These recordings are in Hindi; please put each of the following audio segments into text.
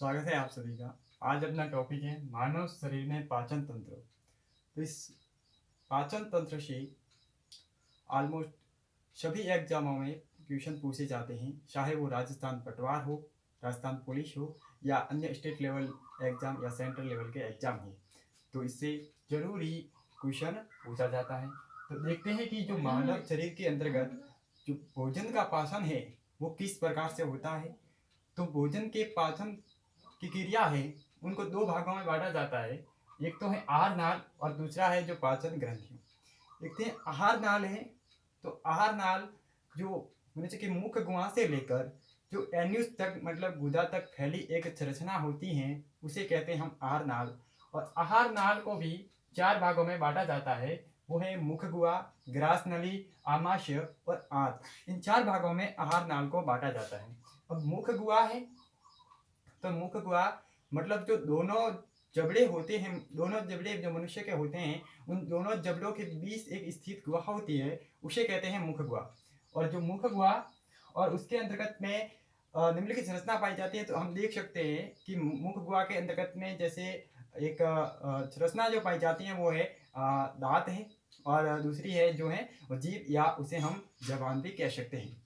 स्वागत है आप सभी का। आज अपना टॉपिक है मानव शरीर में पाचन तंत्र। तो इस पाचन तंत्र से ऑलमोस्ट सभी एग्जामों में क्वेश्चन पूछे जाते हैं, चाहे वो राजस्थान पटवार हो, राजस्थान पुलिस हो या अन्य स्टेट लेवल एग्जाम या सेंट्रल लेवल के एग्जाम हो। तो इससे जरूर ही क्वेश्चन पूछा जाता है। तो देखते हैं कि जो मानव शरीर के अंतर्गत जो भोजन का पाचन है वो किस प्रकार से होता है। तो भोजन के पाचन की क्रिया है उनको दो भागों में बांटा जाता है। एक तो है आहार नाल और दूसरा है जो पाचन ग्रंथि। देखते हैं आहार नाल है। तो आहार नाल जो मनुष्य के मुख्य गुहा से लेकर जो एन्यूस तक मतलब गुदा तक फैली एक संरचना होती है उसे कहते हैं हम आहार नाल। और आहार नाल को भी चार भागों में बांटा जाता है। वो है मुख गुहा, ग्रास नली, आमाशय और आंत। इन चार भागों में आहार नाल को बांटा जाता है। अब मुख गुहा है तो मुख गुहा मतलब जो दोनों जबड़े होते हैं, दोनों जबड़े जो मनुष्य के होते हैं उन दोनों जबड़ों के बीच एक स्थित गुहा होती है, उसे कहते हैं मुख गुहा। और जो मुख गुहा और उसके अंतर्गत में निम्नलिखित संरचना पाई जाती है। तो हम देख सकते हैं कि मुख गुहा के अंतर्गत में जैसे एक संरचना जो पाई जाती है वो है दांत है, और दूसरी है जो है वो जीभ या उसे हम जबान भी कह सकते हैं।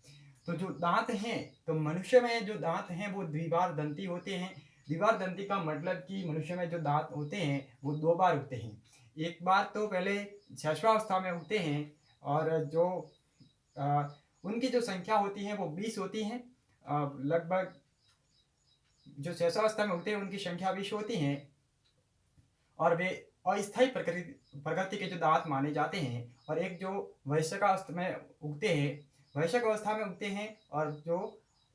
तो जो दांत हैं, तो मनुष्य में जो दांत हैं वो द्विबार दंती होते हैं। द्विबार दंती का मतलब कि मनुष्य में जो दांत होते हैं वो दो बार उगते हैं। एक बार तो पहले शिशुआवस्था में उगते हैं, और जो उनकी जो संख्या होती है वो 20 होती है। लगभग जो शिशुआवस्था में उगते हैं उनकी संख्या 20 होती है, और वे अस्थायी प्रकृति के जो दांत माने जाते हैं। और एक जो वयस्कावस्था में उगते हैं, वयस्क अवस्था में उगते हैं, और जो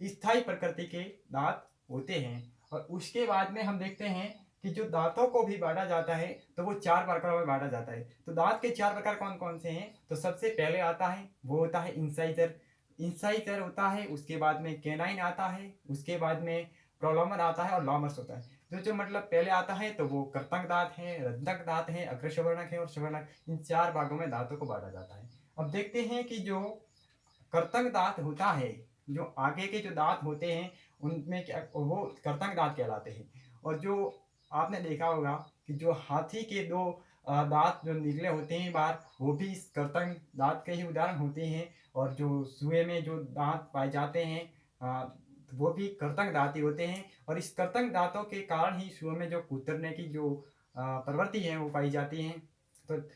स्थायी प्रकृति के दांत होते हैं। और उसके बाद में हम देखते हैं कि जो दांतों को भी बांटा जाता है तो वो चार प्रकारों में बांटा जाता है। तो दांत के चार प्रकार कौन कौन से हैं? तो सबसे पहले आता है वो होता है इंसाइजर। इंसाइजर होता है, उसके बाद में कैनाइन आता है, उसके बाद में प्रोलोमर आता है और लॉमर्स होता है। जो मतलब पहले आता है तो वो कर्तंग दांत है, रज्जक दांत है, अग्रश्रवणक है और श्रवणक। इन चार भागों में दांतों को बांटा जाता है। अब देखते हैं कि जो कर्तंग दांत होता है, जो आगे के जो दांत होते हैं उनमें क्या वो कर्तंग दांत कहलाते हैं। और जो आपने देखा होगा कि जो हाथी के दो दांत जो निकले होते हैं बाहर, वो भी इस कर्तंग दांत के ही उदाहरण होते हैं। और जो सुए में जो दांत पाए जाते हैं वो भी कर्तंग दांत ही होते हैं। और इस कर्तंग दांतों के कारण ही सुए में जो कुतरने की जो प्रवृत्ति है वो पाई जाती है। तो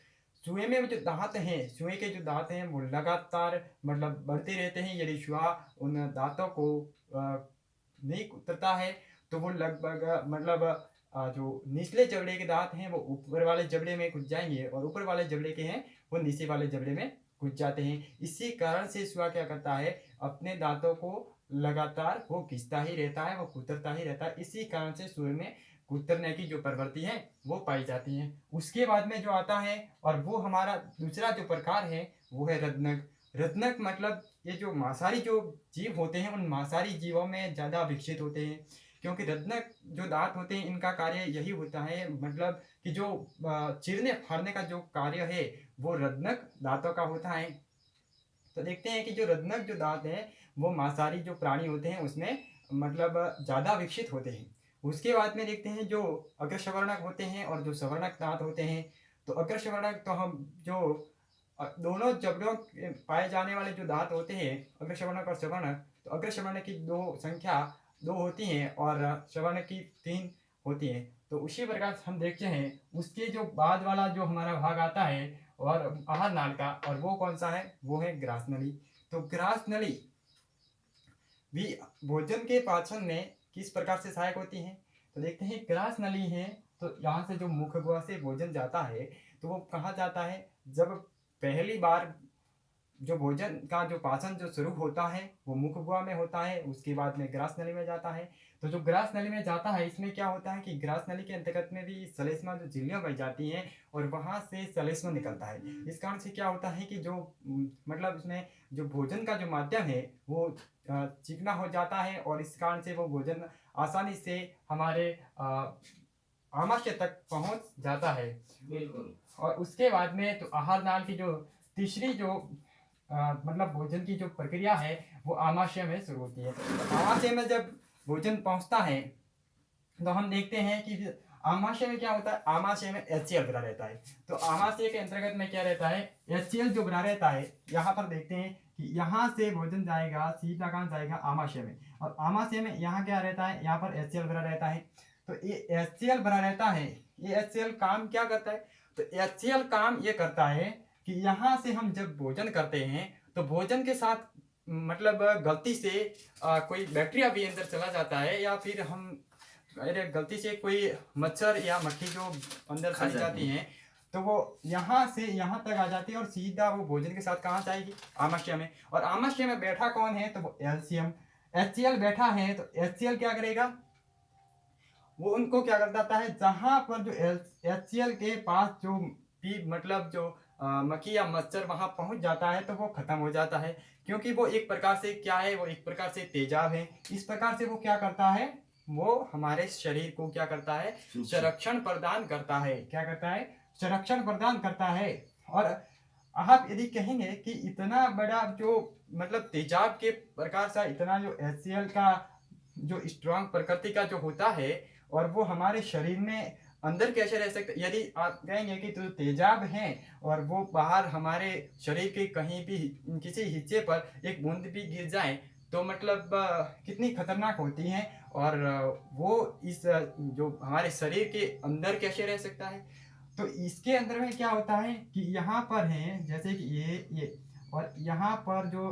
चूहे में जो दांत हैं, चूहे के जो दांत हैं वो लगातार मतलब बढ़ते रहते हैं। यदि चूहा उन दांतों को नहीं उतरता है तो वो लगभग मतलब जो निचले जबड़े के दांत हैं वो ऊपर वाले जबड़े में घुस जाएंगे, और ऊपर वाले जबड़े के हैं वो नीचे वाले जबड़े में घुस जाते हैं। इसी कारण से चूहा क्या करता है, अपने दांतों को लगातार वो घिसता ही रहता है, वो कुतरता ही रहता है। इसी कारण से चूहे में कुतरने की जो प्रवृत्ति है वो पाई जाती है। उसके बाद में जो आता है और वो हमारा दूसरा जो प्रकार है वो है रत्नक। रत्नक मतलब ये जो मांसाहारी जो जीव होते हैं उन मांसाहारी जीवों में ज़्यादा विकसित होते हैं। क्योंकि रत्नक जो दांत होते हैं इनका कार्य यही होता है, मतलब कि जो चीरने फाड़ने का जो कार्य है वो रत्नक दांतों का होता है। तो देखते हैं कि जो रत्नक जो दांत है वो मांसाहारी जो प्राणी होते हैं उसमें मतलब ज़्यादा विकसित होते हैं। उसके बाद में देखते हैं जो अग्रसवर्णक होते हैं और जो सवर्णक दांत होते हैं। तो अग्रसवर्णक तो हम जो दोनों जबड़ों के पाए जाने वाले जो दांत होते हैं अग्रसवर्णक और सवर्णक, तो अग्रसवर्णक की दो संख्या दो होती हैं और सवर्णक की तीन होती हैं। तो उसी प्रकार से हम देखते हैं उसके जो बाद वाला जो हमारा भाग आता है और आहार नाल का, और वो कौन सा है, वो है ग्रास नली। तो ग्रास नली भी भोजन के पाचन में किस प्रकार से सहायक होती है। तो देखते हैं ग्रास नली है। तो यहाँ से जो मुख गुहा से भोजन जाता है तो वो कहाँ जाता है, जब पहली बार जो भोजन का जो पाचन जो शुरू होता है वो मुख गुहा में होता है, उसके बाद में ग्रास नली में जाता है। तो जो ग्रास नली में जाता है इसमें क्या होता है कि ग्रास नली के अंतर्गत में भी श्लेष्मा जो झिल्लियां बन जाती हैं और वहां से श्लेष्मा निकलता है। इस कारण से क्या होता है कि जो मतलब इसमें जो भोजन का जो माध्यम है वो चिकना हो जाता है, और इस कारण से वो भोजन आसानी से हमारे आमाशय तक पहुंच जाता है। बिल्कुल। और उसके बाद में तो आहार नाल की जो तीसरी जो मतलब भोजन की जो प्रक्रिया है वो आमाशय में शुरू होती है। तो आमाशय में जब भोजन पहुंचता है तो हम देखते हैं कि आमाशय में क्या होता है, आमाशय में HCl भरा रहता है। तो आमाशय के अंतर्गत में क्या रहता है, HCl जो भरा रहता है। यहाँ पर देखते हैं कि यहाँ से भोजन जाएगा सीधा कहाँ जाएगा, आमाशय में, और आमाशय में यहाँ क्या रहता है, यहाँ पर HCl भरा रहता है। तो ये HCl भरा रहता है, ये HCl काम क्या करता है, तो HCl काम ये करता है कि यहाँ से हम जब भोजन करते हैं तो भोजन के साथ मतलब गलती से कोई बैक्टीरिया भी अंदर चला जाता है, या फिर हम अरे गलती से कोई मच्छर या मक्खी जो अंदर चली जाती हैं, तो वो यहाँ से यहाँ तक आ जाती है और सीधा वो भोजन के साथ कहाँ जाएगी, आमाशय में। और आमाशय में बैठा कौन है, तो वो एल्शियम, HCl बैठा है। तो HCl क्या करेगा, वो उनको क्या कर देता है, जहां पर जो HCl के पास जो भी मतलब जो मक्खी या मच्छर वहां पहुंच जाता है तो वो खत्म हो जाता है, क्योंकि वो एक प्रकार से क्या है, वो एक प्रकार से तेजाब है। इस प्रकार से वो क्या करता है, वो हमारे शरीर को क्या करता है, संरक्षण प्रदान करता है। क्या करता है, संरक्षण प्रदान करता है। और आप यदि कहेंगे कि इतना बड़ा जो मतलब तेजाब के प्रकार से इतना जो HCl का जो स्ट्रांग प्रकृति का जो होता है, और वो हमारे शरीर में अंदर कैसे रह सकते, यदि आप कहेंगे कि तो तेजाब है और वो बाहर हमारे शरीर के कहीं भी किसी हिस्से पर एक बूंद भी गिर जाए तो मतलब कितनी खतरनाक होती हैं, और वो इस जो हमारे शरीर के अंदर कैसे रह सकता है। तो इसके अंदर में क्या होता है कि यहाँ पर है जैसे कि ये और यहाँ पर जो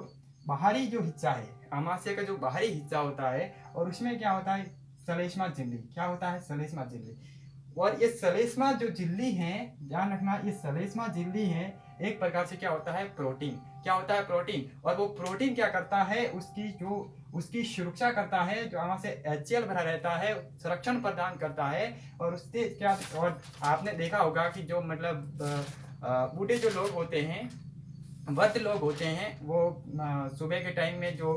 बाहरी जो हिस्सा है, अमाशय का जो बाहरी हिस्सा होता है, और उसमें क्या होता है, सलेस्मा झिल्ली। क्या होता है, सलेस्मा झिल्ली। और ये सलेस्मा जो झिल्ली है, ध्यान रखना, ये सलेस्मा झिल्ली है एक प्रकार से क्या होता है, प्रोटीन। क्या होता है, प्रोटीन। और वो प्रोटीन क्या करता है, उसकी सुरक्षा करता है, जो वहां से HCl भरा रहता है, संरक्षण प्रदान करता है। और उससे क्या, और आपने देखा होगा कि जो मतलब बूढ़े जो लोग होते हैं, वृद्ध लोग होते हैं, वो सुबह के टाइम में जो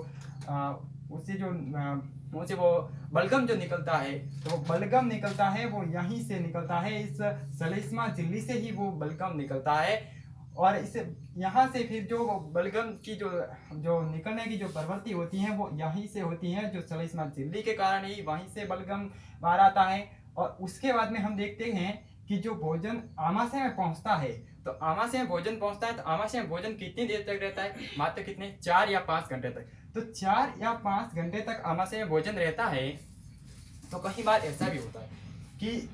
उससे जो मुंह से वो बलगम जो निकलता है, तो वो बलगम निकलता है, वो यहीं से निकलता है, इस सलेस्मा झिल्ली से ही वो बलगम निकलता है। और इस यहाँ से फिर जो बलगम की जो जो निकलने की जो प्रवृत्ति होती है वो यहीं से होती है, जो सलेस्मा झिल्ली के कारण ही वहीं से बलगम बाहर आता है। और उसके बाद में हम देखते हैं कि जो भोजन आमाशय में पहुंचता है, तो आमाशय में भोजन पहुंचता है, तो आमाशय में भोजन कितनी देर तक रहता है, मात्र कितने, 4 या 5 घंटे तक। तो 4 या 5 घंटे तक आमाशय में भोजन रहता है। तो कई बार ऐसा भी होता है कि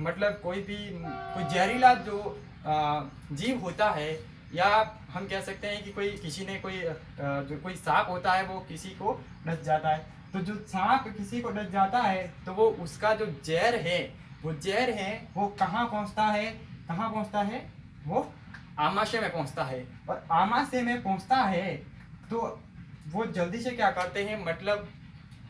मतलब कोई जहरीला जो जीव होता है, या हम कह सकते हैं कि कोई किसी ने कोई जो कोई सांप होता है वो किसी को डस जाता है। तो जो सांप किसी को डस जाता है तो वो उसका जो जहर है, वो जहर है वो कहाँ पहुँचता है, कहाँ पहुँचता है, वो आमाशय में पहुँचता है। और आमाशय में पहुँचता है तो वो जल्दी से क्या करते हैं, मतलब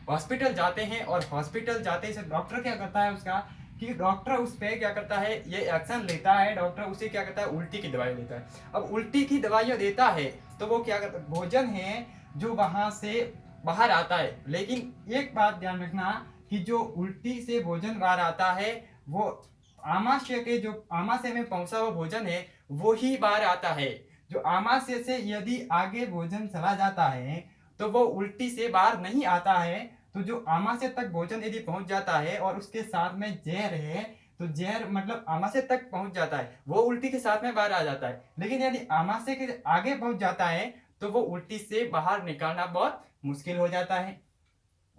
हॉस्पिटल जाते हैं। और हॉस्पिटल जाते से डॉक्टर क्या करता है उसका, कि डॉक्टर उस पर क्या करता है, ये एक्शन लेता है। डॉक्टर उसे क्या करता है, उल्टी की दवाई देता है। अब उल्टी की दवाइयाँ देता है तो वो क्या करता है, भोजन है जो वहाँ से बाहर आता है। लेकिन एक बात ध्यान रखना कि जो उल्टी से भोजन बाहर आता है, वो आमाशय के जो आमाशय में पहुंचा हुआ भोजन है वो ही बाहर आता है। जो आमाशय से यदि आगे भोजन चला जाता है तो वो उल्टी से बाहर नहीं आता है। तो जो आमाशय तक भोजन यदि पहुंच जाता है और उसके साथ में जहर है, तो जहर मतलब आमाशय तक पहुंच जाता है, वो उल्टी के साथ में बाहर आ जाता है। लेकिन यदि आमाशय के आगे पहुंच जाता है तो वो उल्टी से बाहर निकालना बहुत मुश्किल हो जाता है।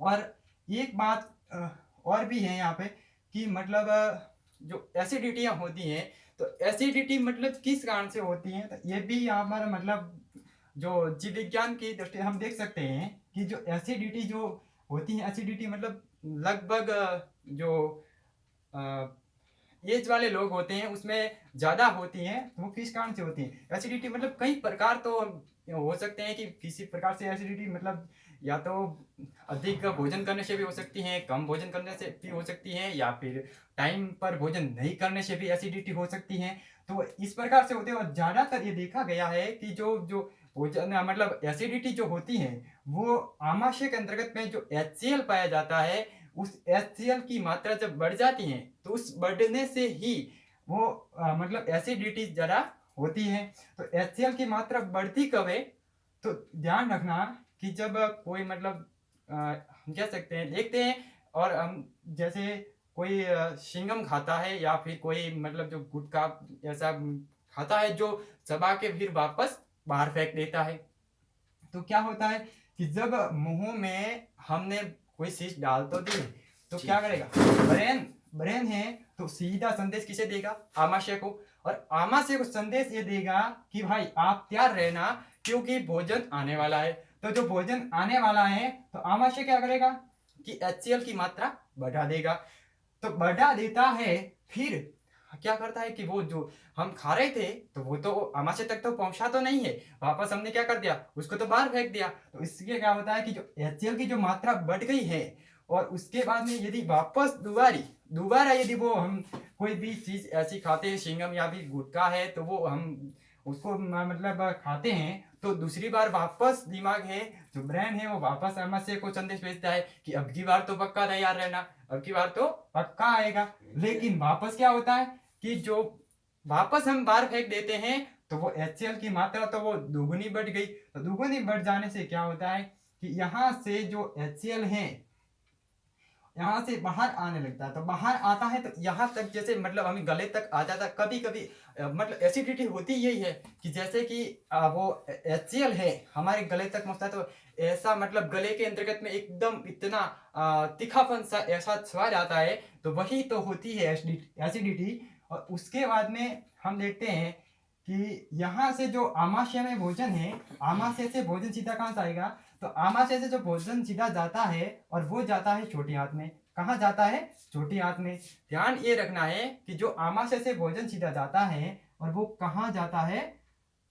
और एक बात और भी है यहाँ पे कि मतलब जो एसिडिटियाँ होती हैं, तो एसिडिटी मतलब किस कारण से होती हैं, तो ये भी यहाँ पर मतलब जो जीव विज्ञान की दृष्टि हम देख सकते हैं कि जो एसिडिटी जो होती है, एसिडिटी मतलब लगभग जो एज वाले लोग होते हैं उसमें ज़्यादा होती हैं। तो वो किस कारण से होती हैं एसिडिटी, मतलब कई प्रकार तो हो सकते हैं कि किसी प्रकार से एसिडिटी मतलब या तो अधिक भोजन करने से भी हो सकती हैं, कम भोजन करने से भी हो सकती हैं, या फिर टाइम पर भोजन नहीं करने से भी एसिडिटी हो सकती है। तो इस प्रकार से होते हैं। और ज़्यादातर ये देखा गया है कि जो जो भोजन मतलब एसिडिटी जो होती है वो आमाशय के अंतर्गत में जो HCl पाया जाता है, उस HCl की मात्रा जब बढ़ जाती है तो उस बढ़ने से ही वो मतलब एसिडिटी ज़्यादा होती है। तो HCl की मात्रा बढ़ती कब है, तो ध्यान रखना कि जब कोई मतलब हम कह सकते हैं देखते हैं और हम जैसे कोई चिंगम खाता है या फिर कोई मतलब जो गुटखा ऐसा खाता है जो चबा के फिर वापस बाहर फेंक देता है। तो क्या होता है कि जब मुंह में हमने कोई चीज डाल तो दी तो क्या करेगा, ब्रेन ब्रेन है तो सीधा संदेश किसे देगा, आमाशय को। और आमाशय को संदेश ये देगा कि भाई आप तैयार रहना क्योंकि भोजन आने वाला है। तो जो भोजन आने वाला है तो आमाशय क्या करेगा कि HCl की मात्रा बढ़ा देगा। तो बढ़ा देता है, फिर क्या करता है कि वो जो हम खा रहे थे तो वो तो आमाशय तक तो पहुंचा तो नहीं है, वापस हमने क्या कर दिया, उसको तो बाहर फेंक दिया। तो इससे क्या होता है कि जो HCl की जो मात्रा बढ़ गई है और उसके बाद में यदि वापस दोबारा यदि वो हम कोई भी चीज ऐसी खाते हैं, सिंगम या भी गुटखा है, तो वो हम उसको मतलब खाते हैं तो दूसरी बार वापस दिमाग है जो ब्रेन है वो वापस आमाशय को संदेश भेजता है कि अब की बार तो पक्का तैयार रहना, अब की बार तो पक्का आएगा। लेकिन वापस क्या होता है कि जो वापस हम बाहर फेंक देते हैं तो वो HCl की मात्रा तो वो दुगुनी बढ़ गई। तो दुगुनी बढ़ जाने से क्या होता है कि यहाँ से जो HCl है यहाँ से बाहर आने लगता है। तो बाहर आता है तो यहाँ तक जैसे मतलब हमें गले तक आ जाता है। कभी कभी मतलब एसिडिटी होती यही है कि जैसे कि वो HCl है हमारे गले तक पहुंचता है तो ऐसा मतलब गले के अंतर्गत में एकदम इतना तीखापन सा ऐसा स्वाद आता है। तो वही तो होती है एसिडिटी। और उसके बाद में हम देखते हैं कि यहाँ से जो आमाशय में भोजन है, आमाशय से भोजन सीधा कहाँ से आएगा, तो आमाशय से जो भोजन सीधा जाता है और वो जाता है छोटी आंत में। कहाँ जाता है, छोटी आंत में। ध्यान ये रखना है कि जो आमाशय से भोजन सीधा जाता है और वो कहाँ जाता है,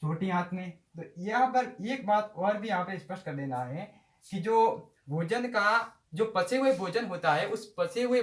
छोटी आंत में। तो यहाँ पर एक बात और भी यहाँ पे स्पष्ट कर देना है कि जो भोजन का जो पचे हुए भोजन होता है, उस पचे हुए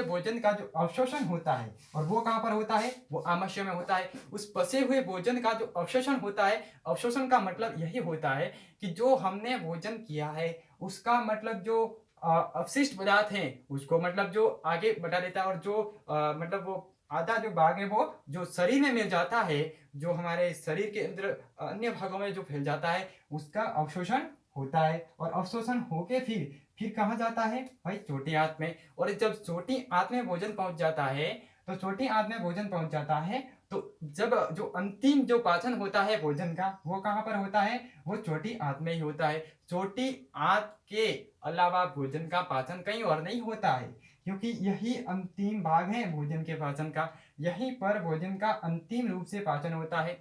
भोजन का जो अवशोषण होता है और वो कहाँ पर होता है, वो आमाशय में होता है। उस पचे हुए भोजन का जो अवशोषण होता है, अवशोषण का मतलब यही होता है कि जो हमने भोजन किया है उसका मतलब जो अपशिष्ट पदार्थ हैं उसको मतलब जो आगे बढ़ा देता है। और जो मतलब वो आधा जो भाग है वो जो शरीर में मिल जाता है, जो हमारे शरीर के अंदर अन्य भागों में जो फैल जाता है उसका अवशोषण होता है। और अवशोषण होके फिर कहाँ जाता है भाई, छोटी आंत में। और जब छोटी आंत में भोजन पहुंच जाता है तो छोटी आंत में भोजन पहुंच जाता है तो जब जो अंतिम जो पाचन होता है भोजन का वो कहाँ पर होता है, वो छोटी आंत में ही होता है। छोटी आंत के अलावा भोजन का पाचन कहीं और नहीं होता है क्योंकि यही अंतिम भाग है भोजन के पाचन का, यहीं पर भोजन का अंतिम रूप से पाचन होता है।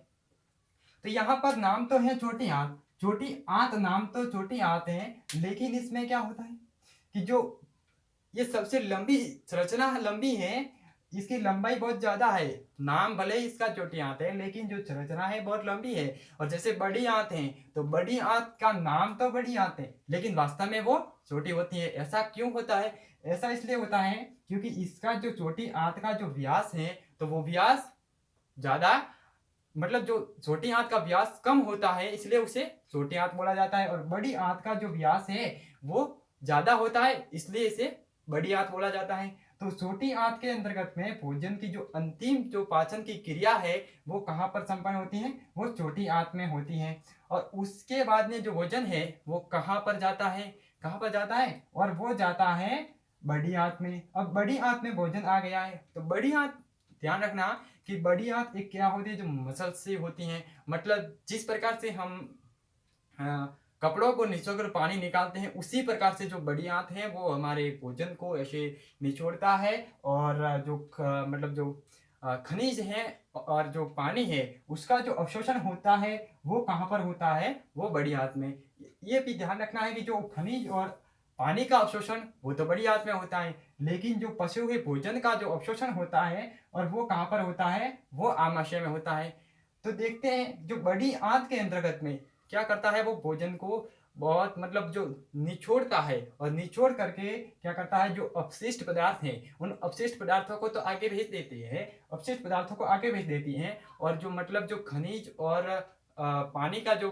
तो यहाँ पर नाम तो है छोटी आंत नाम तो छोटी आंत है, लेकिन इसमें क्या होता है कि जो ये सबसे लंबी संरचना लंबी है, इसकी लंबाई बहुत ज्यादा है। नाम भले ही इसका छोटी आंत है लेकिन जो संरचना है बहुत लंबी है। और जैसे बड़ी आंत है तो बड़ी आंत का नाम तो बड़ी आंत है लेकिन वास्तव में वो छोटी होती है। ऐसा क्यों होता है, ऐसा इसलिए होता है क्योंकि इसका जो छोटी आंत का जो व्यास है तो वो व्यास ज्यादा मतलब जो छोटी आंत का व्यास कम होता है इसलिए उसे छोटी आंत बोला जाता है। और बड़ी आंत का जो व्यास है वो ज्यादा होता है इसलिए इसे बड़ी आंत बोला जाता है। तो छोटी आंत के अंतर्गत में भोजन की जो अंतिम जो पाचन की क्रिया है वो कहाँ पर संपन्न होती है, वो छोटी आंत में होती है। और उसके बाद में जो भोजन है वो कहाँ पर जाता है, कहाँ पर जाता है, और वो जाता है बड़ी आंत में। अब बड़ी आंत में भोजन आ गया है तो बड़ी आंत, ध्यान रखना कि बड़ी आंत एक क्या होती है, जो मसल से होती हैं। मतलब जिस प्रकार से हम कपड़ों को निचोड़ कर पानी निकालते हैं उसी प्रकार से जो बड़ी आंत है वो हमारे भोजन को ऐसे निचोड़ता है। और मतलब जो खनिज है और जो पानी है उसका जो अवशोषण होता है वो कहाँ पर होता है, वो बड़ी आंत में। ये भी ध्यान रखना है कि जो खनिज और पानी का अवशोषण वो तो बड़ी आंत में होता है, लेकिन जो पचे हुए भोजन का जो अवशोषण होता है और वो कहाँ पर होता है, वो आमाशय में होता है। तो देखते हैं जो बड़ी आंत के अंतर्गत में क्या करता है, वो भोजन को बहुत मतलब जो निचोड़ता है और निचोड़ करके क्या करता है, जो अपशिष्ट पदार्थ हैं उन अपशिष्ट पदार्थों को तो आगे भेज देती है, अपशिष्ट पदार्थों को आगे भेज देती है। और जो मतलब जो खनिज और पानी का जो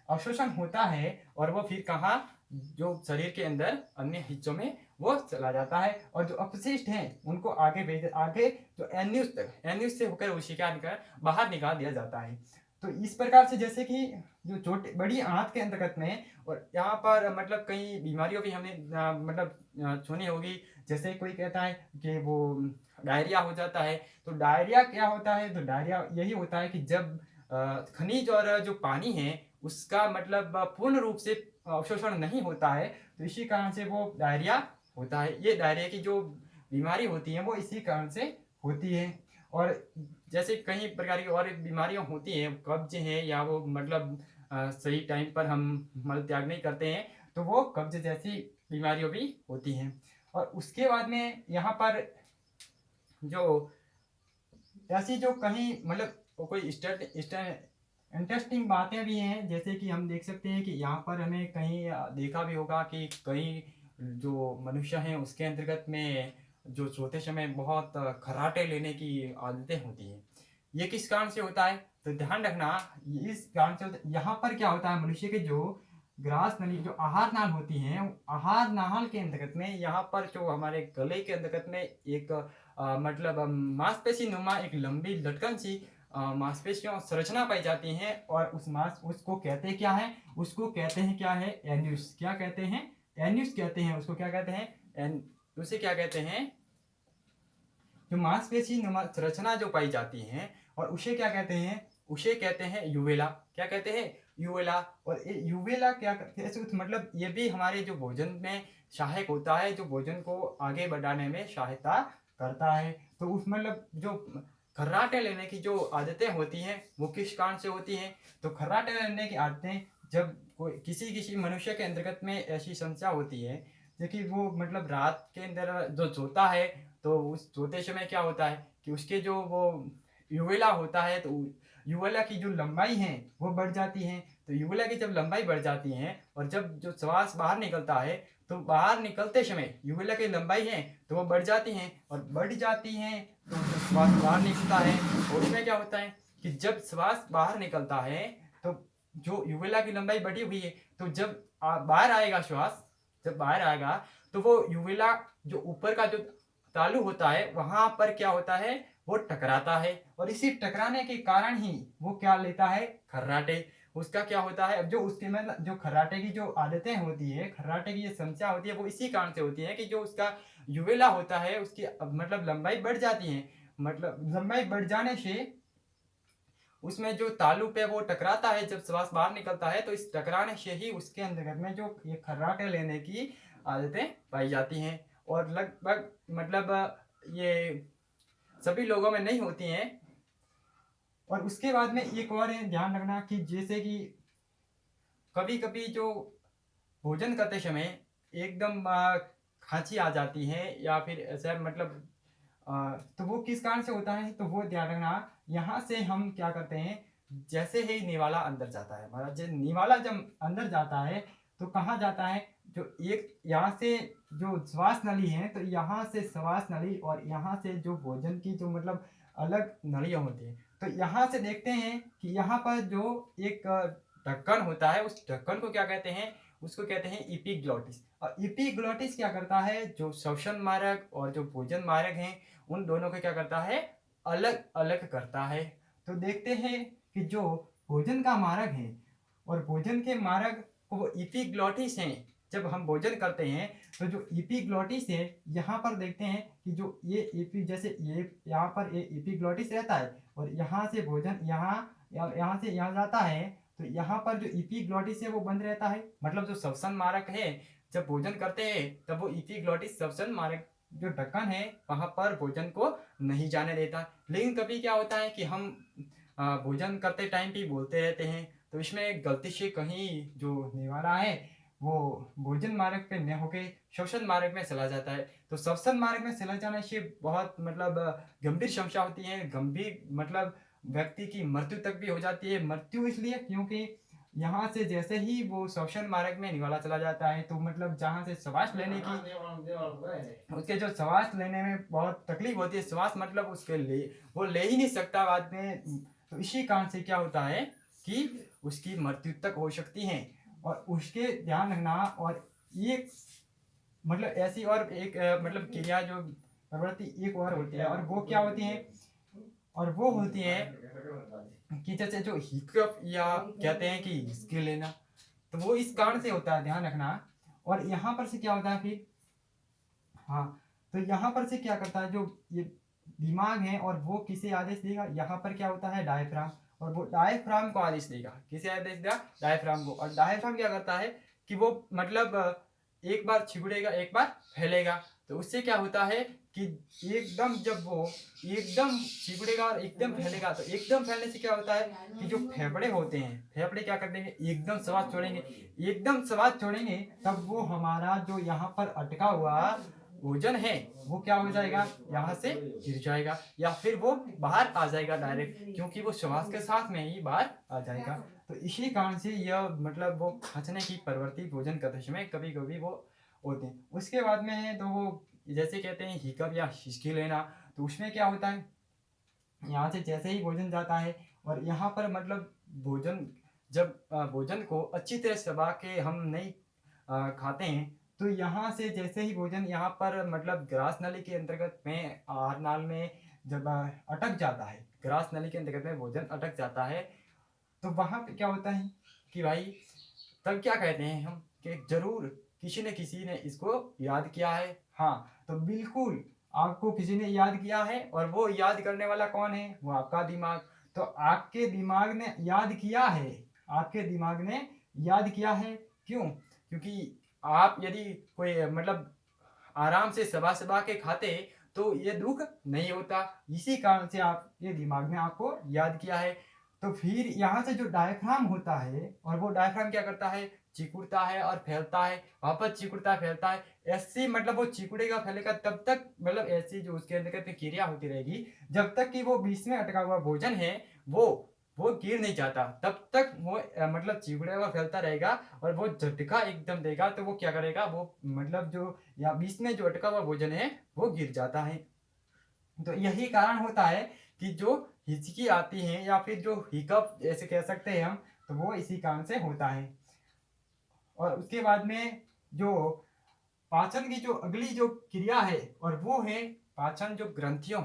अवशोषण होता है और वो फिर कहाँ, जो शरीर के अंदर अन्य हिस्सों में वो चला जाता है। और जो अपशिष्ट हैं उनको आगे जो एन्यूज से होकर उशिका कर बाहर निकाल दिया जाता है। तो इस प्रकार से जैसे कि जो छोटी बड़ी आंत के अंतर्गत में, और यहाँ पर मतलब कई बीमारियों भी हमने सुनी होगी। जैसे कोई कहता है कि वो डायरिया हो जाता है। तो डायरिया क्या होता है? तो डायरिया यही होता है कि जब खनिज और जो पानी है उसका पूर्ण रूप से अवशोषण नहीं होता है, तो इसी कारण से वो डायरिया होता है। ये डायरिया की जो बीमारी होती है वो इसी कारण से होती है। और जैसे कई प्रकार की और बीमारियां होती हैं, कब्ज है, या वो सही टाइम पर हम मल त्याग नहीं करते हैं, तो वो कब्ज जैसी बीमारियां भी होती हैं। और उसके बाद में यहाँ पर जो ऐसी जो कहीं कोई इंटरेस्टिंग बातें भी हैं, जैसे कि हम देख सकते हैं कि यहाँ पर हमें कहीं देखा भी होगा कि कई जो मनुष्य हैं उसके अंतर्गत में जो सोते समय बहुत खर्राटे लेने की आदतें होती हैं। ये किस कारण से होता है? तो ध्यान रखना, ये इस कारण से होता है। यहाँ पर क्या होता है, मनुष्य के जो ग्रास नली, जो आहार नाल होती हैं, आहार नाल के अंतर्गत में यहाँ पर जो हमारे गले के अंतर्गत में एक मांसपेशी नुमा एक लंबी लटकन सी मांसपेशियों संरचना पाई जाती हैं। और उसको कहते क्या है? उसको कहते हैं क्या है? एन्यूस। क्या कहते हैं? एन्यूस कहते हैं उसको। क्या कहते हैं? उसे क्या कहते हैं? जो मांसपेशी नुमा संरचना जो पाई जाती है, और उसे क्या कहते हैं? उसे कहते हैं यूवेला। क्या कहते हैं? यूवेला। और ये यूवेला क्या करते हैं? ये भी हमारे जो भोजन में सहायक होता है, जो भोजन को आगे बढ़ाने में सहायता करता है। तो उस जो खर्राटे लेने की जो आदतें होती हैं वो किस कारण से होती हैं? तो खर्राटे लेने की आदतें जब कोई किसी किसी मनुष्य के अंतर्गत में ऐसी समस्या होती है, देखिए वो रात के अंदर जो सोता है, तो उस सोते समय क्या होता है कि उसके जो वो यूवेला होता है, तो यूवेला की जो लंबाई है वो बढ़ जाती है। तो यूवेला की जब लंबाई बढ़ जाती है और जब जो श्वास बाहर निकलता है, तो बाहर निकलते समय यूवेला की लंबाई है तो वो बढ़ जाती है, और बढ़ जाती है तो जो श्वास बाहर निकलता है, और उसमें क्या होता है कि जब श्वास बाहर निकलता है तो जो यूवेला की लंबाई बढ़ी हुई है, तो जब बाहर आएगा श्वास, जब बाहर आएगा तो वो यूवेला जो ऊपर का जो तालु होता है वहां पर क्या होता है, वो टकराता है। और इसी टकराने के कारण ही वो क्या लेता है? खर्राटे। उसका क्या होता है, अब जो उसके जो खर्राटे की जो आदतें होती है, खर्राटे की जो समस्या होती है, वो इसी कारण से होती है कि जो उसका यूवेला होता है उसकी लंबाई बढ़ जाती है। लंबाई बढ़ जाने से उसमें जो तालु पे वो टकराता है, जब श्वास बाहर निकलता है, तो इस टकराने से ही उसके अंतर्गत में जो ये खर्राटे लेने की आदतें पाई जाती हैं। और लगभग ये सभी लोगों में नहीं होती हैं। और उसके बाद में एक और है, ध्यान रखना कि जैसे कि कभी कभी जो भोजन करते समय एकदम खांसी आ जाती है, या फिर ऐसा तो वो किस कारण से होता है? तो वो ध्यान रखना, यहाँ से हम क्या करते हैं, जैसे ही निवाला अंदर जाता है, हमारा जो निवाला जब अंदर जाता है तो कहाँ जाता है? जो एक यहाँ से जो श्वास नली है, तो यहाँ से श्वास नली, और यहाँ से जो भोजन की जो अलग नलियाँ होती हैं, तो यहाँ से देखते हैं कि यहाँ पर जो एक ढक्कन होता है, उस ढक्कन को क्या कहते हैं? उसको कहते हैं इपीग्लॉटिस। और इपीग्लॉटिस क्या करता है? जो श्वसन मार्ग और जो भोजन मार्ग हैं, उन दोनों को क्या करता है? अलग अलग करता है। तो देखते हैं कि जो भोजन का मार्ग है और भोजन के मार्ग को इपीग्लॉटिस है, जब हम भोजन करते हैं तो जो इपीग्लॉटिस है, यहाँ पर देखते हैं कि जो ये इपी जैसे ये यहाँ पर ये इपीग्लॉटिस रहता है, और यहाँ से भोजन यहाँ से यहाँ जाता है, तो यहाँ पर जो इपीग्लॉटिस है वो बंद रहता है। जो श्वसन मार्ग है, जब भोजन करते हैं तब वो इपीग्लॉटिस श्वसन मार्ग जो ढक्कन है वहां पर भोजन को नहीं जाने देता। लेकिन कभी क्या होता है कि हम भोजन करते टाइम भी बोलते रहते हैं, तो इसमें गलती से कहीं जो निवाला है वो भोजन मार्ग पे न होके श्वसन मार्ग में चला जाता है। तो श्वसन मार्ग में चला जाने से बहुत गंभीर समस्या होती है, गंभीर व्यक्ति की मृत्यु तक भी हो जाती है। मृत्यु इसलिए क्योंकि यहाँ से जैसे ही वो श्वसन मार्ग में निवाला चला जाता है, तो जहाँ से श्वास लेने की उसके जो श्वास लेने में बहुत तकलीफ होती है, श्वास उसके लिए वो ले ही नहीं सकता बाद में। तो इसी कारण से क्या होता है कि उसकी मृत्यु तक हो सकती है। और उसके ध्यान रखना, और एक ऐसी और एक क्रिया जो प्रवृत्ति एक और होती है, और वो क्या होती है? और वो होती है कि जैसे जो हिकअप या कहते हैं कि हिचकी लेना, तो वो इस कारण से होता है, ध्यान रखना। और यहाँ पर से क्या होता है फिर, हाँ, तो यहाँ पर से क्या करता है जो ये दिमाग है, और वो किसे आदेश देगा, यहाँ पर क्या होता है डायफ्राम, और वो डायफ्राम को आदेश देगा, किसे आदेश देगा, डायफ्राम को। और डायफ्राम क्या करता है कि वो मतलब एक बार छिगड़ेगा, एक बार फैलेगा, तो उससे क्या होता है कि एकदम जब वो एकदम छिगड़ेगा और एकदम फैलेगा, तो एकदम फैलने से क्या होता है कि जो फेफड़े होते हैं, फेफड़े क्या करते हैं, एकदम श्वास छोड़ेंगे, एकदम श्वास छोड़ेंगे, तब वो हमारा जो यहाँ पर अटका हुआ भोजन है वो क्या हो जाएगा, यहाँ से गिर जाएगा, या फिर वो बाहर आ जाएगा डायरेक्ट, क्योंकि वो श्वास के साथ में ही बाहर आ जाएगा। तो इसी कारण से यह मतलब वो खचने की प्रवृत्ति भोजन करते समय कभी कभी वो होते हैं। उसके बाद में है तो वो जैसे कहते हैं हिकअप या हिचकी लेना, तो उसमें क्या होता है, यहाँ से जैसे ही भोजन जाता है, और यहाँ पर मतलब भोजन जब भोजन को अच्छी तरह चबा के हम नहीं खाते हैं, तो यहाँ से जैसे ही भोजन यहाँ पर मतलब ग्रास नली के अंतर्गत में आहार नाल में जब अटक जाता है, ग्रास नली के अंतर्गत में भोजन अटक जाता है, तो वहाँ पे क्या होता है कि भाई तब क्या कहते हैं हम कि जरूर किसी न किसी ने इसको याद किया है। हाँ, तो बिल्कुल आपको किसी ने याद किया है, और वो याद करने वाला कौन है, वो आपका दिमाग। तो आपके दिमाग ने याद किया है, आपके दिमाग ने याद किया है। क्यों? क्योंकि आप यदि कोई मतलब आराम से चबा चबा के खाते, तो ये दुख नहीं होता, इसी कारण से आप ये दिमाग ने आपको याद किया है। तो फिर यहाँ से जो डायफ्राम होता है, और वो डायफ्राम क्या करता है, चिकुड़ता है और फैलता है, वापस चिकुड़ता है फैलता है, ऐसे मतलब वो चिकुड़ेगा फैलेगा तब तक, मतलब ऐसी जो उसके अंदर में क्रिया होती रहेगी, जब तक कि वो बीच में अटका हुआ भोजन है वो गिर नहीं जाता, तब तक वो मतलब चिकुड़ेगा फैलता रहेगा, और वो झटका एकदम देगा तो वो क्या करेगा, वो मतलब जो या बीच में जो अटका हुआ भोजन है वो गिर जाता है। तो यही कारण होता है कि जो हिचकी आती है या फिर जो हिकअप जैसे कह सकते हैं हम, तो वो इसी कारण से होता है। और उसके बाद में जो पाचन की जो अगली जो क्रिया है, और वो है पाचन जो ग्रंथियों